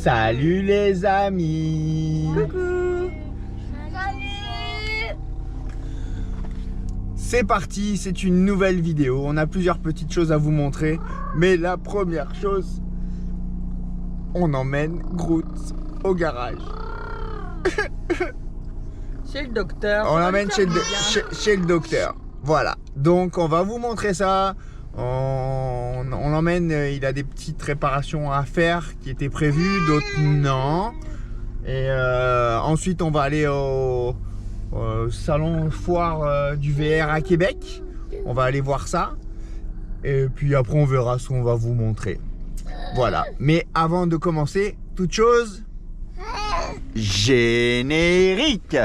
Salut les amis. Coucou. Salut. C'est parti, c'est une nouvelle vidéo. On a plusieurs petites choses à vous montrer. Mais la première chose, on emmène Groot au garage. Chez le docteur. On l'emmène chez le docteur. Voilà. Donc on va vous montrer ça. On l'emmène, il a des petites réparations à faire qui étaient prévues, d'autres non. Et ensuite on va aller au salon foire du VR à Québec. On va aller voir ça. Et puis après on verra ce qu'on va vous montrer. Voilà. Mais avant de commencer, toute chose, générique.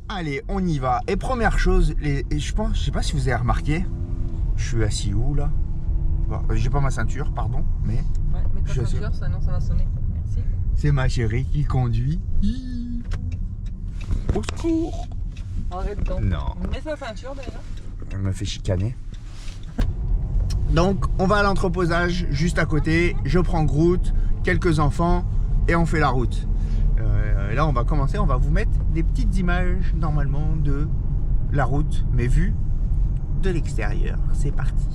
Allez, on y va. Et première chose, je sais pas si vous avez remarqué, je suis assis où là? Bon, j'ai pas ma ceinture, pardon, mais Ouais, mais ta ceinture, ça va sonner. Merci. c'est ma chérie qui conduit. Au secours! Arrête donc. Non. Mets sa ceinture déjà. Elle me fait chicaner. Donc, on va à l'entreposage juste à côté. Je prends Groot, quelques enfants et on fait la route. Là, on va commencer. On va vous mettre des petites images normalement de la route, mais vues de l'extérieur. C'est parti.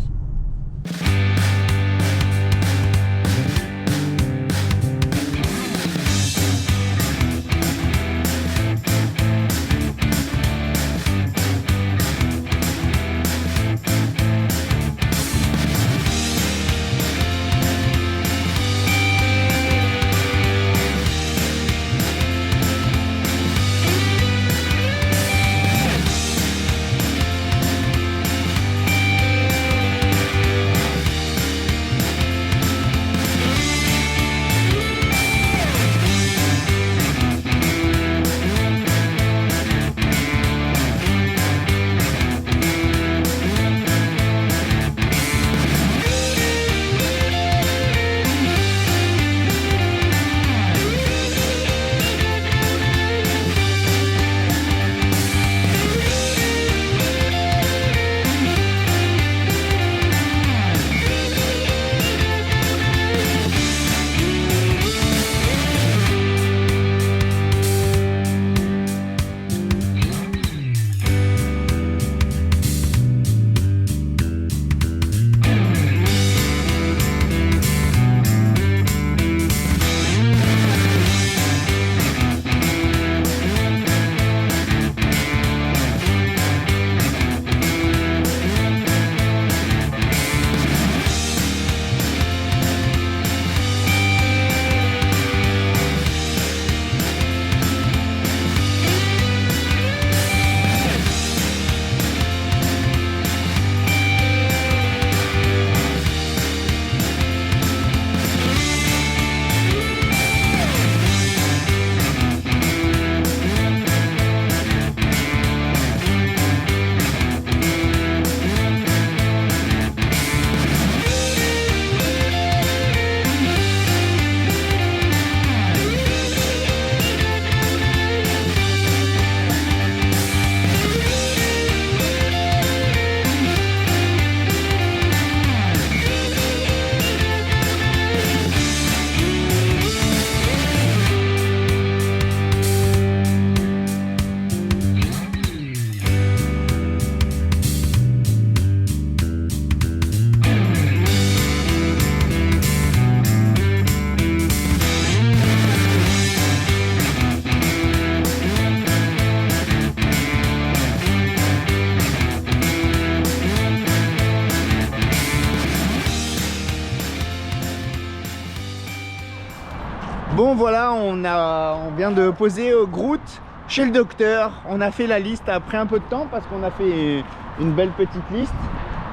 Bon voilà, on vient de poser Groot chez le docteur. On a fait la liste après un peu de temps parce qu'on a fait une belle petite liste.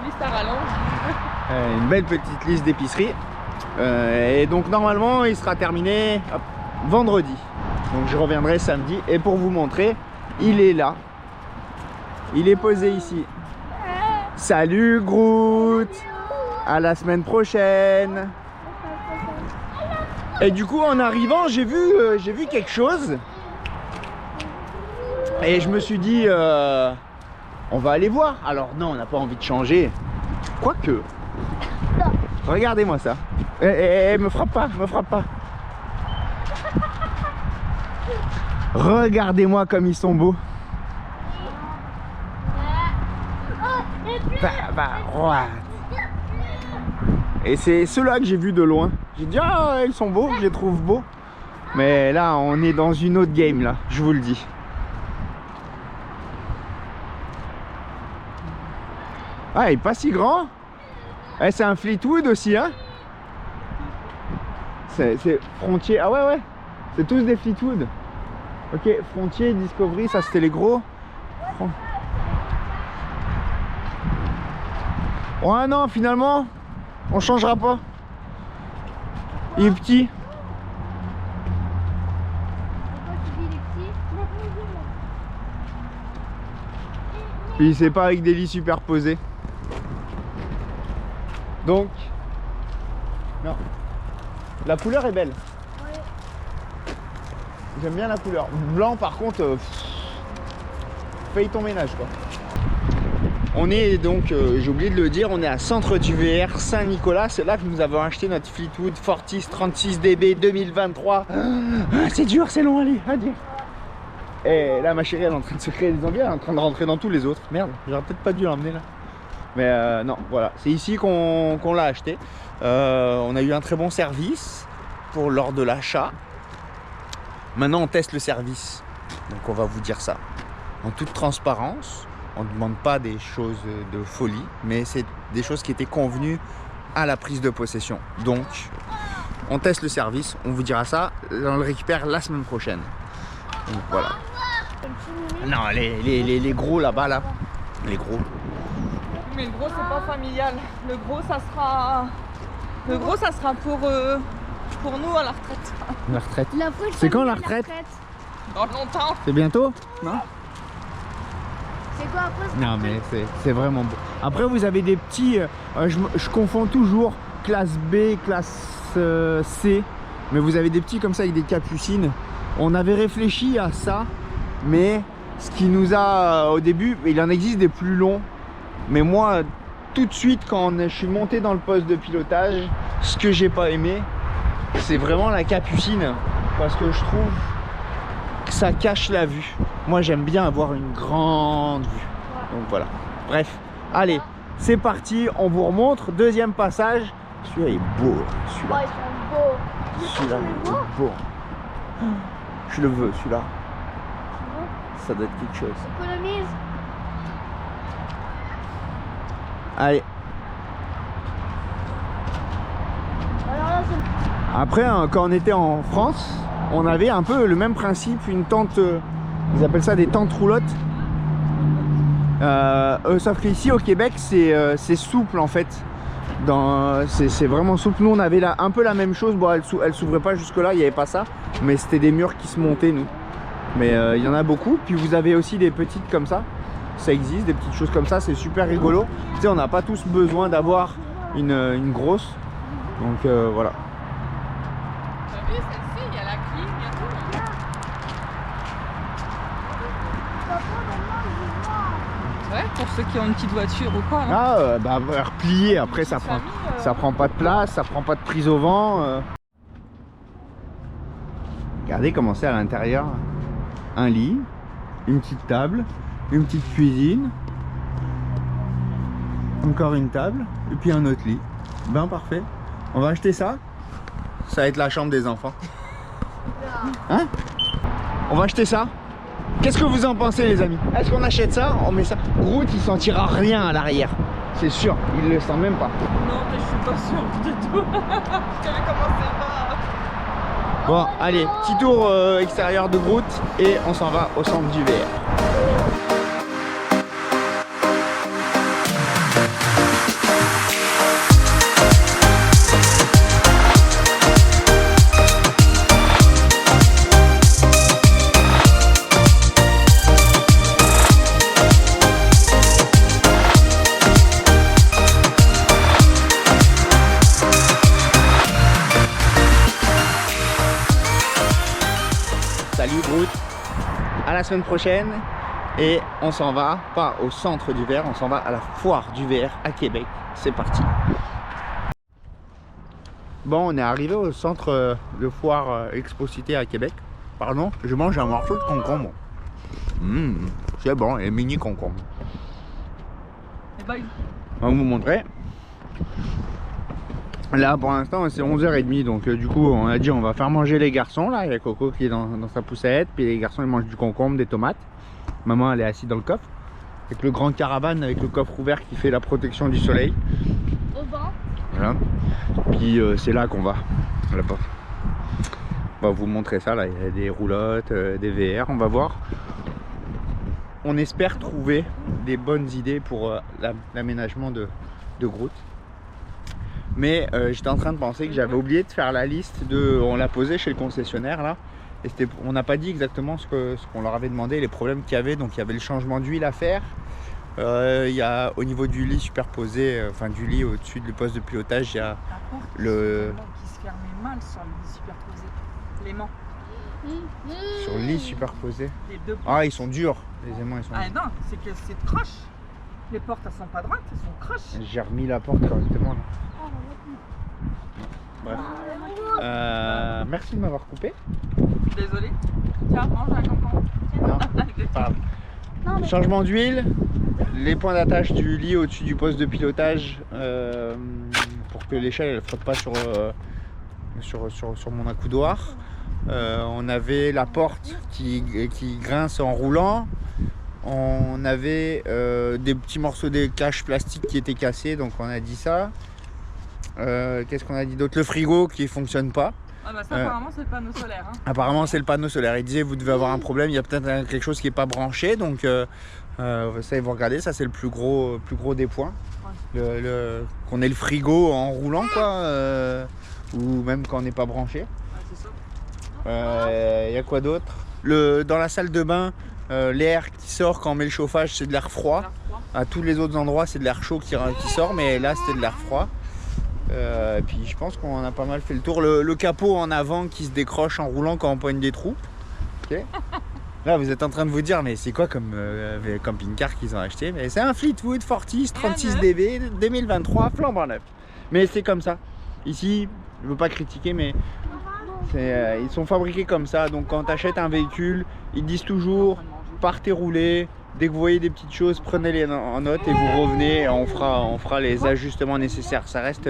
Liste à rallonge. Une belle petite liste d'épicerie. Et donc normalement il sera terminé vendredi. Donc je reviendrai samedi. Et pour vous montrer, il est là. Il est posé ici. Salut Groot. À la semaine prochaine. Et du coup en arrivant j'ai vu quelque chose. Et je me suis dit on va aller voir. Alors non, on n'a pas envie de changer. Quoique. Regardez-moi ça. Me frappe pas, me frappe pas. Regardez-moi comme ils sont beaux. Ouais. Et c'est ceux-là que j'ai vus de loin. J'ai dit ah ils sont beaux, je les trouve beaux. Mais là on est dans une autre game là, je vous le dis. Ah il est pas si grand. Eh, c'est un Fleetwood aussi hein. C'est Frontier, ah ouais c'est tous des Fleetwood. Ok, Frontier, Discovery, ça c'était les gros. Ouais non finalement on changera pas. Il est petit. Puis c'est pas avec des lits superposés. Donc non. La couleur est belle. Ouais. J'aime bien la couleur. Blanc par contre paye ton ménage quoi. On est donc, j'ai oublié de le dire, on est à Centre du VR Saint-Nicolas. C'est là que nous avons acheté notre Fleetwood Fortis 36 dB 2023. C'est dur, c'est long à dire. Et là ma chérie elle est en train de se créer des envies, elle est en train de rentrer dans tous les autres. Merde, j'aurais peut-être pas dû l'emmener là. Mais non, voilà, c'est ici qu'on l'a acheté. On a eu un très bon service lors de l'achat. Maintenant on teste le service. Donc on va vous dire ça en toute transparence. On ne demande pas des choses de folie, mais c'est des choses qui étaient convenues à la prise de possession. Donc, on teste le service, on vous dira ça, on le récupère la semaine prochaine. Donc voilà. Non, les gros là-bas, là. Les gros. Mais le gros, c'est pas familial. Le gros, ça sera pour nous à la retraite. La retraite. C'est quand la retraite? Dans longtemps. C'est bientôt? Non? C'est quoi après? Non mais c'est vraiment beau. Après vous avez des petits, je confonds toujours classe B, classe C, mais vous avez des petits comme ça avec des capucines. On avait réfléchi à ça, mais ce qui nous a au début, il en existe des plus longs, mais moi tout de suite quand je suis monté dans le poste de pilotage, ce que j'ai pas aimé, c'est vraiment la capucine, parce que je trouve que ça cache la vue. Moi j'aime bien avoir une grande vue. Donc voilà. Bref, allez, c'est parti, on vous remontre. Deuxième passage. Celui-là est beau. Celui-là. Ouais, ils sont beaux. Celui-là est beau. Je le veux celui-là. Ça doit être quelque chose. Économise. Allez. Alors là, après, hein, quand on était en France, on avait un peu le même principe, une tente, ils appellent ça des tentes roulottes. Sauf qu'ici au Québec, c'est souple en fait. C'est vraiment souple. Nous on avait là un peu la même chose. Bon, elle s'ouvrait pas jusque là, il n'y avait pas ça. Mais c'était des murs qui se montaient nous. Mais il y en a beaucoup. Puis vous avez aussi des petites comme ça. Ça existe, des petites choses comme ça, c'est super rigolo. Tu sais, on n'a pas tous besoin d'avoir une grosse. Donc voilà. T'as vu celle-ci, il y a la clim, il y a tout. Ouais, pour ceux qui ont une petite voiture ou quoi. Hein. Ah, bah replier, après ça prend pas de place, ça prend pas de prise au vent. Regardez comment c'est à l'intérieur. Un lit, une petite table, une petite cuisine, encore une table, et puis un autre lit. Ben parfait. On va acheter ça. Ça va être la chambre des enfants. Hein? On va acheter ça. Qu'est-ce que vous en pensez les amis? Est-ce qu'on achète ça? On met ça. Groot il sentira rien à l'arrière. C'est sûr, il le sent même pas. Non mais je suis pas sûre du tout. Je savais comment c'est pas. Bon allez, petit tour extérieur de Groot et on s'en va au centre du VR. la semaine prochaine. Et on s'en va, pas au centre du verre, on s'en va à la foire du verre à Québec. C'est parti. Bon, on est arrivé au centre de foire Expo-Cité à Québec. Pardon, je mange un morceau de concombre. C'est bon, et mini concombre. Et bye. On va vous montrer. Là pour l'instant c'est 11h30, donc du coup on a dit on va faire manger les garçons. Là il y a Coco qui est dans sa poussette, puis les garçons ils mangent du concombre, des tomates. Maman elle est assise dans le coffre avec le grand caravane, avec le coffre ouvert qui fait la protection du soleil. Au vent. Voilà. Puis c'est là qu'on va, là-bas. On va vous montrer ça. Là il y a des roulottes, des VR, on va voir. On espère trouver des bonnes idées pour l'aménagement de Groot. Mais j'étais en train de penser que j'avais oublié de faire la liste de... On l'a posé chez le concessionnaire là. Et on n'a pas dit exactement ce qu'on leur avait demandé, les problèmes qu'il y avait. Donc il y avait le changement d'huile à faire. Il y a au niveau du lit superposé, enfin du lit au-dessus du poste de pilotage, il y a le... qui se fermait mal sur le lit superposé. L'aimant. Sur le lit superposé. Les deux. Ah ils sont durs, les aimants ils sont Ah durs. non, c'est que c'est de croche. Les portes elles sont pas droites, elles sont croches. J'ai remis la porte correctement là. Bref. Merci de m'avoir coupé. Désolé. Tiens, mange un concombre. Non, pardon. Changement d'huile, les points d'attache du lit au-dessus du poste de pilotage pour que l'échelle ne frotte pas sur mon accoudoir. On avait la porte qui grince en roulant. On avait des petits morceaux de cache plastique qui étaient cassés, donc on a dit ça. Qu'est-ce qu'on a dit d'autre? Le frigo qui fonctionne pas. Ah bah ça apparemment c'est le panneau solaire. Hein. Apparemment c'est le panneau solaire. Il disait vous devez avoir un problème, il y a peut-être quelque chose qui n'est pas branché, donc ça ils vont regarder. Ça c'est le plus gros des points. Ouais. Qu'on ait le frigo en roulant quoi, ou même quand on n'est pas branché. Ouais, c'est ça. Il y a quoi d'autre? Dans la salle de bain, l'air qui sort quand on met le chauffage c'est de l'air froid. À tous les autres endroits c'est de l'air chaud qui sort, mais là c'était de l'air froid. Et puis je pense qu'on a pas mal fait le tour. Le capot en avant qui se décroche en roulant quand on poigne des trous. Okay. Là vous êtes en train de vous dire mais c'est quoi comme camping-car qu'ils ont acheté? Mais c'est un Fleetwood Fortis 36DV 2023 flambant neuf. Mais c'est comme ça. Ici, je veux pas critiquer mais ils sont fabriqués comme ça. Donc quand tu achètes un véhicule, ils disent toujours partez rouler. Dès que vous voyez des petites choses, prenez-les en note et vous revenez et on fera les ajustements nécessaires. Ça reste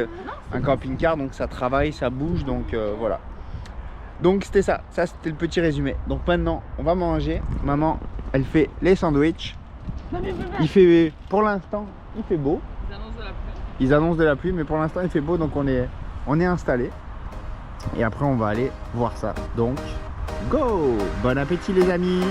un camping-car, donc ça travaille, ça bouge, donc voilà. Donc c'était ça c'était le petit résumé. Donc maintenant, on va manger. Maman, elle fait les sandwichs. Il fait, pour l'instant, il fait beau. Ils annoncent de la pluie. Ils annoncent de la pluie, mais pour l'instant, il fait beau, donc on est installé. Et après, on va aller voir ça. Donc, go! Bon appétit les amis!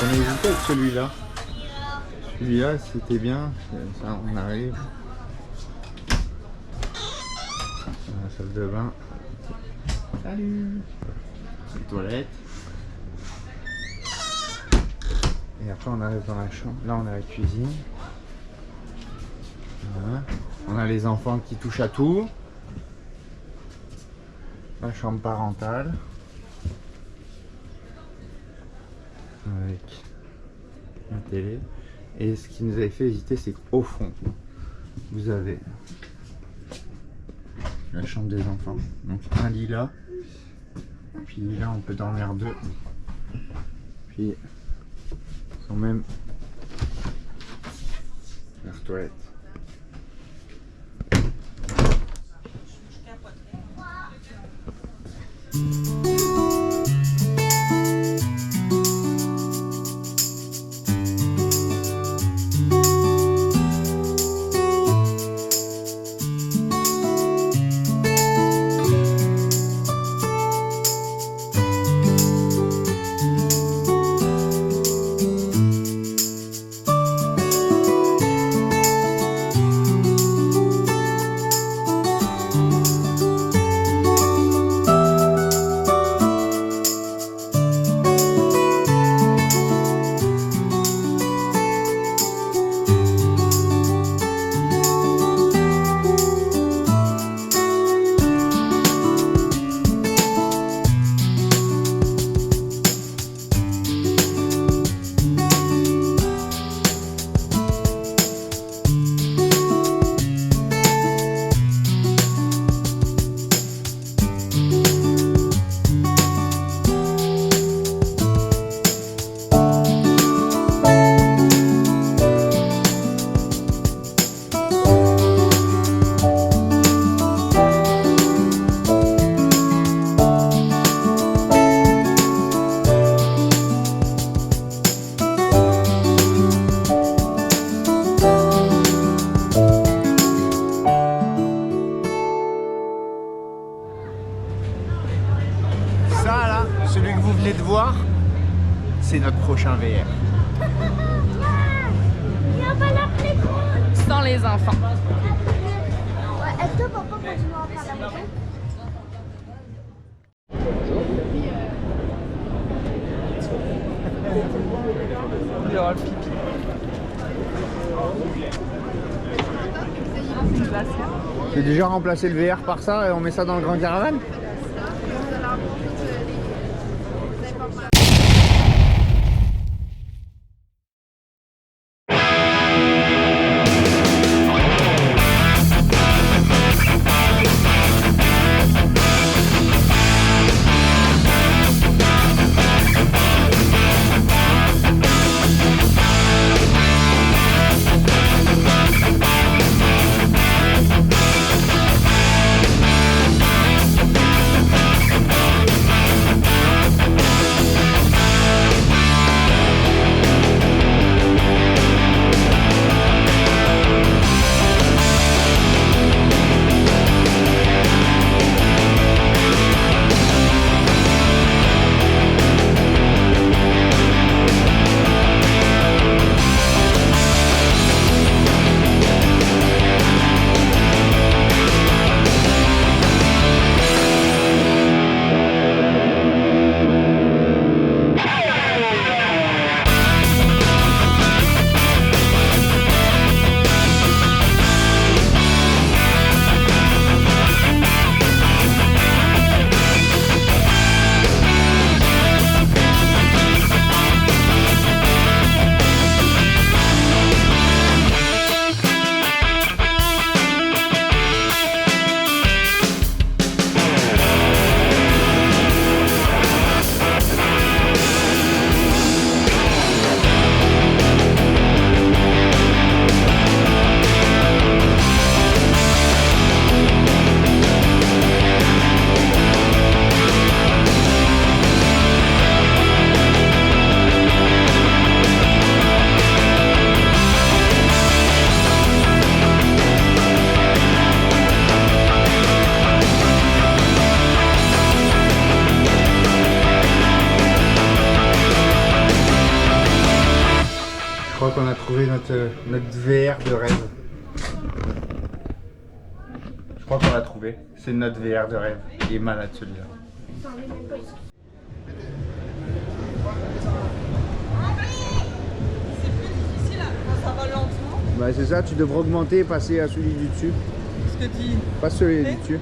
On a hésité avec celui-là. Celui-là, c'était bien. Ça, on arrive. Dans la salle de bain. Salut. Les toilettes. Et après, on arrive dans la chambre. Là, on a la cuisine. Voilà. On a les enfants qui touchent à tout. La chambre parentale. Avec la télé. Et ce qui nous avait fait hésiter, c'est qu'au fond, vous avez la chambre des enfants. Donc un lit là. Puis là, on peut dormir deux. Puis ils ont même leur toilette. venez de voir, c'est notre prochain VR. On va l'appeler gros. Sans les enfants. Ouais, est-ce que papa continue à faire la moto? Il y aura le pipi. C'est une glacière. J'ai déjà remplacé le VR par ça et on met ça dans le grand caravane. Je crois qu'on a trouvé notre VR de rêve. Je crois qu'on l'a trouvé. C'est notre VR de rêve. Il est malade celui-là. C'est plus difficile quand ça va lentement. Bah c'est ça, tu devrais augmenter et passer à celui du dessus. Ce que tu... Pas celui du dessus.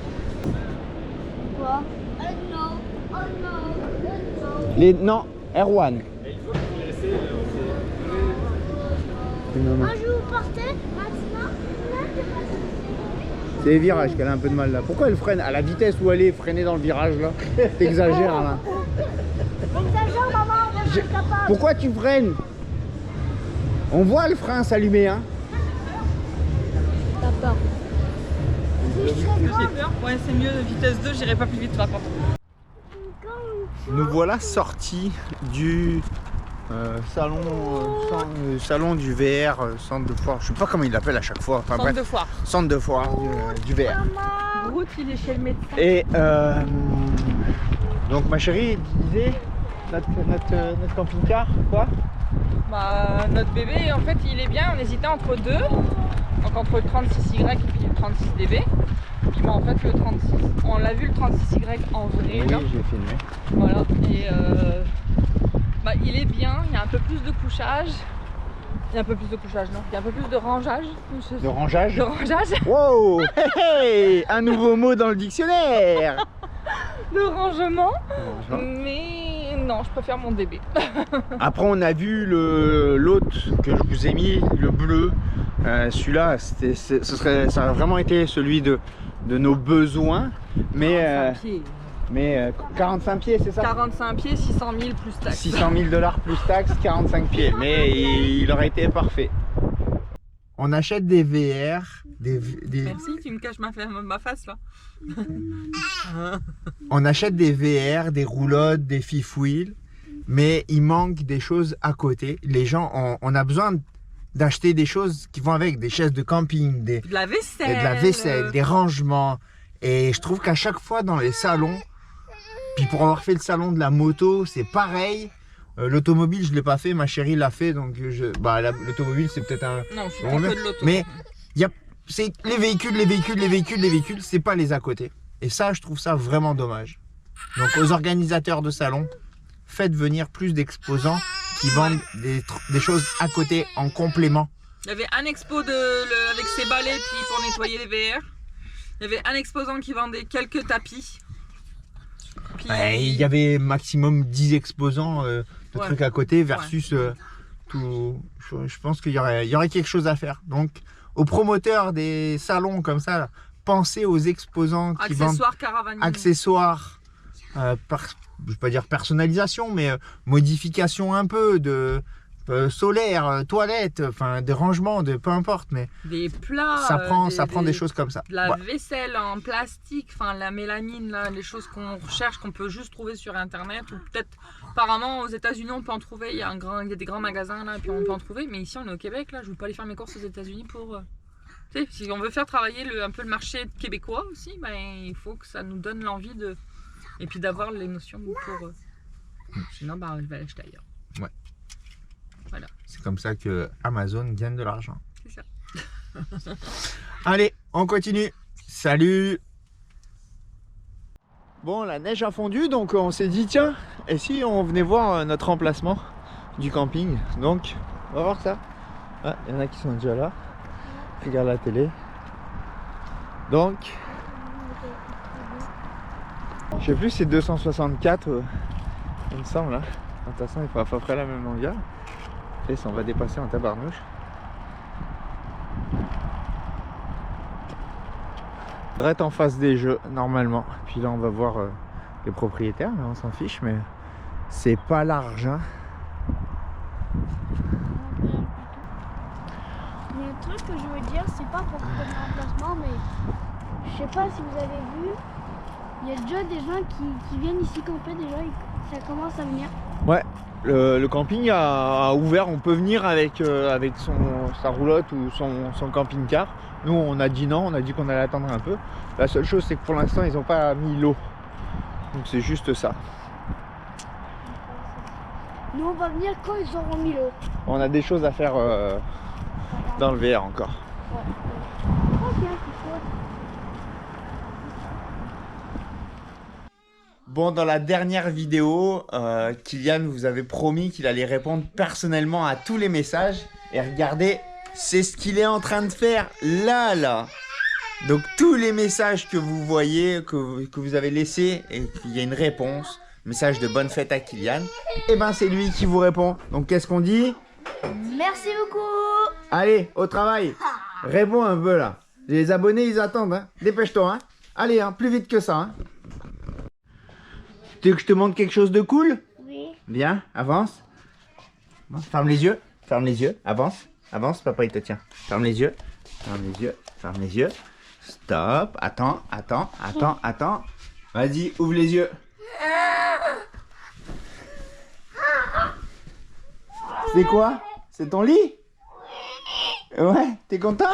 Quoi? Oh non, oh non, oh non. Les... Non, Erwan. Un jour vous partez, maintenant, là, c'est pas C'est les virages qu'elle a un peu de mal là. Pourquoi elle freine à la vitesse où elle est freinée dans le virage là? T'exagères là. Exagère, maman, moi je suis capable. Pourquoi tu freines? On voit le frein s'allumer hein. T'as peur. Si je serais J'ai grande, peur. Ouais, c'est mieux. Vitesse 2, j'irai pas plus vite par contre. Nous voilà sortis du salon du VR, centre de foire. Je sais pas comment il l'appelle à chaque fois. Enfin, Centre bref, de foire. centre de foire du VR. maman. Groot, il est chez le médecin. Et donc ma chérie, tu disais notre camping-car, quoi? Bah, notre bébé, en fait, il est bien. On hésitait entre deux. Donc entre le 36Y et puis le 36DB. Puis bah, en fait, le 36, on l'a vu le 36Y en vrai. Oui, là. j'ai filmé. Voilà. Et bah, il est bien. Il y a un peu plus de couchage. Il y a un peu plus de couchage, non? Il y a un peu plus de rangeage. De rangeage? De rangeage. Wow! Hey, hey, un nouveau mot dans le dictionnaire! De rangement. Mais non, je préfère mon DB. Après, on a vu l'autre que je vous ai mis, le bleu. Celui-là, ça a vraiment été celui de nos besoins. Mais, 45 pieds, c'est ça? 45 pieds, 600 000 plus taxes. 600 000 $ plus taxes, 45 pieds. Mais il aurait été parfait. On achète des VR. Merci, tu me caches ma face là. On achète des VR, des roulottes, des fifouilles, mais il manque des choses à côté. Les gens, on a besoin d'acheter des choses qui vont avec, des chaises de camping, De la vaisselle. de la vaisselle, des rangements. Et je trouve qu'à chaque fois dans les salons, Puis pour avoir fait le salon de la moto, c'est pareil. L'automobile, je l'ai pas fait, ma chérie l'a fait, donc l'automobile c'est peut-être un... Non, je suis bon, pas que de l'auto. mais c'est les véhicules, c'est pas les à côté. Et ça, je trouve ça vraiment dommage. Donc aux organisateurs de salons, faites venir plus d'exposants qui vendent des choses à côté en complément. Il y avait un expo avec ses balais puis pour nettoyer les VR. Il y avait un exposant qui vendait quelques tapis. Puis, Il y avait maximum 10 exposants de trucs à côté versus tout. Je pense qu'il y aurait quelque chose à faire. Donc, aux promoteurs des salons comme ça, là, pensez aux exposants qui vendent accessoires, je ne vais pas dire personnalisation, mais modification un peu de solaire, toilette, enfin des rangements, peu importe, mais des plats, ça prend des choses comme ça. De la vaisselle en plastique, enfin la mélanine, là, les choses qu'on recherche, qu'on peut juste trouver sur internet, ou peut-être apparemment aux États-Unis on peut en trouver. Il y a des grands magasins là, et puis on peut en trouver, mais ici on est au Québec, là, je ne veux pas aller faire mes courses aux États-Unis pour. Tu sais, si on veut faire travailler un peu le marché québécois aussi, ben il faut que ça nous donne l'envie de. Et puis d'avoir les notions pour. Sinon, ben, je vais l'acheter ailleurs. Ouais. Voilà. C'est comme ça que Amazon gagne de l'argent. C'est ça. Allez, on continue. Salut. Bon, la neige a fondu, donc on s'est dit, tiens, et si on venait voir notre emplacement du camping. Donc, on va voir ça. Ah, il y en a qui sont déjà là. Regarde la télé. Donc, je sais plus, c'est 264, il me semble. Hein. De toute façon, il faut à peu près la même longueur. Et ça, on va dépasser en tabarnouche. On devrait être en face des jeux, normalement. Puis là, on va voir les propriétaires, mais on s'en fiche, mais c'est pas large. Hein. Il y a un truc que je veux dire, c'est pas pour prendre l'emplacement, mais je sais pas si vous avez vu, il y a déjà des gens qui viennent ici camper, déjà, ça commence à venir. Ouais, le camping a ouvert, on peut venir avec sa roulotte ou son camping-car. Nous, on a dit non, on a dit qu'on allait attendre un peu. La seule chose, c'est que pour l'instant, ils n'ont pas mis l'eau. Donc c'est juste ça. Nous, on va venir quand ils auront mis l'eau. On a des choses à faire dans le VR encore. Ouais. Ok, c'est chouette. Bon, dans la dernière vidéo, Kylian vous avait promis qu'il allait répondre personnellement à tous les messages. Et regardez, c'est ce qu'il est en train de faire là. Donc tous les messages que vous voyez, que vous avez laissés et qu'il y a une réponse, message de bonne fête à Kylian, et ben c'est lui qui vous répond. Donc qu'est-ce qu'on dit? Merci beaucoup. Allez, au travail. Réponds un peu là. Les abonnés, ils attendent. Hein. Dépêche-toi. Hein. Allez, hein, plus vite que ça. Hein. Tu veux que je te montre quelque chose de cool? Oui. Viens, avance. Bon, ferme les yeux. Ferme les yeux. Avance. Avance, papa il te tient. Ferme les yeux. Ferme les yeux. Ferme les yeux. Stop. Attends. Vas-y, ouvre les yeux. C'est quoi? C'est ton lit? Ouais, t'es content?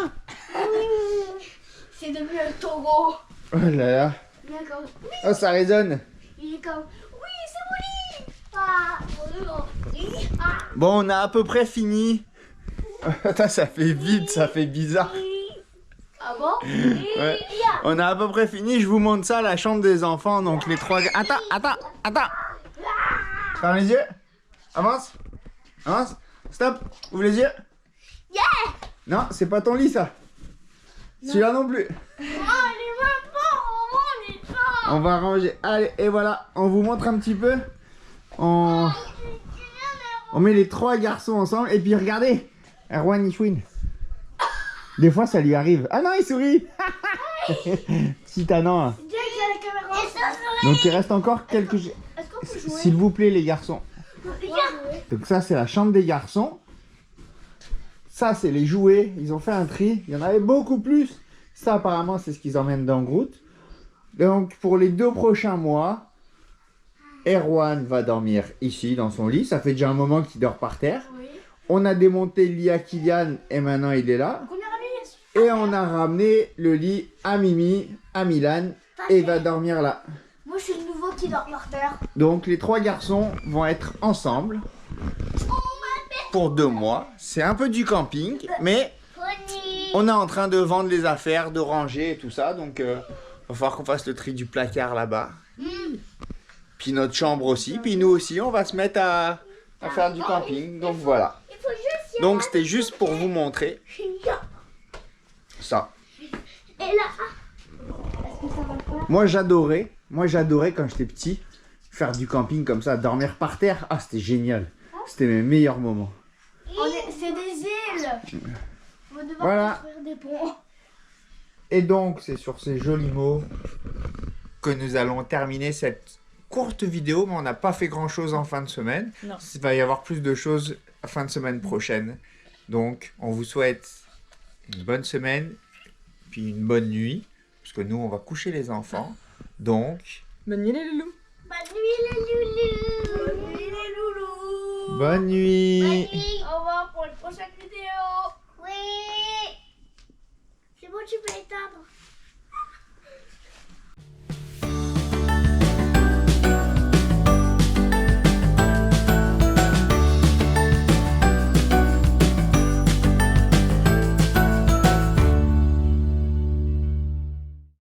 C'est devenu un taureau. Oh là là. D'accord. Oui, Oh, ça résonne. il est comme... Oui, c'est mon lit. Ah, ah. Bon, on a à peu près fini. Attends, ça fait vide, ça fait bizarre. Ah bon? Ouais. On a à peu près fini, je vous montre ça, la chambre des enfants, donc les trois... Attends. Ferme les yeux. Avance. Stop. Ouvre les yeux. Yeah. Non, c'est pas ton lit, ça. Celui-là non plus. Oh, il est même pas, on est pas. On va ranger. Allez, et voilà, on vous montre un petit peu. On met les trois garçons ensemble, et puis regardez. Erwan, il chouine. Des fois, ça lui arrive. Ah non, il sourit. Petit tannant. Hein. Donc, il reste encore quelques... S'il vous plaît, les garçons. Donc ça, c'est la chambre des garçons. Ça, c'est les jouets. Ils ont fait un tri. Il y en avait beaucoup plus. Ça, apparemment, c'est ce qu'ils emmènent dans Groot. Donc, pour les 2 prochains mois, Erwan va dormir ici, dans son lit. Ça fait déjà un moment qu'il dort par terre. On a démonté le lit à Kylian et maintenant il est là. Et on a ramené le lit à Mimi, à Milan, et il va dormir là. Moi je suis le nouveau qui dort par terre. Donc les 3 garçons vont être ensemble pour 2 mois. C'est un peu du camping, mais on est en train de vendre les affaires, de ranger et tout ça. Donc il va falloir qu'on fasse le tri du placard là-bas. Puis notre chambre aussi. Puis nous aussi, on va se mettre à faire du camping. Donc voilà. Donc c'était juste pour vous montrer ça. Et là, est-ce que ça va pas? Moi j'adorais quand j'étais petit faire du camping comme ça, dormir par terre. Ah, c'était génial. C'était mes meilleurs moments. C'est des îles. On va devoir Voilà. construire des ponts. Et donc c'est sur ces jolis mots que nous allons terminer cette courte vidéo, mais on n'a pas fait grand chose en fin de semaine. Non. Il va y avoir plus de choses à fin de semaine prochaine. Donc on vous souhaite une bonne semaine, puis une bonne nuit, parce que nous on va coucher les enfants. Donc Bonne nuit les loulous. Bonne nuit les loulous. Bonne nuit les loulous. bonne nuit. Au revoir pour une prochaine vidéo. Oui. C'est bon, tu peux éteindre.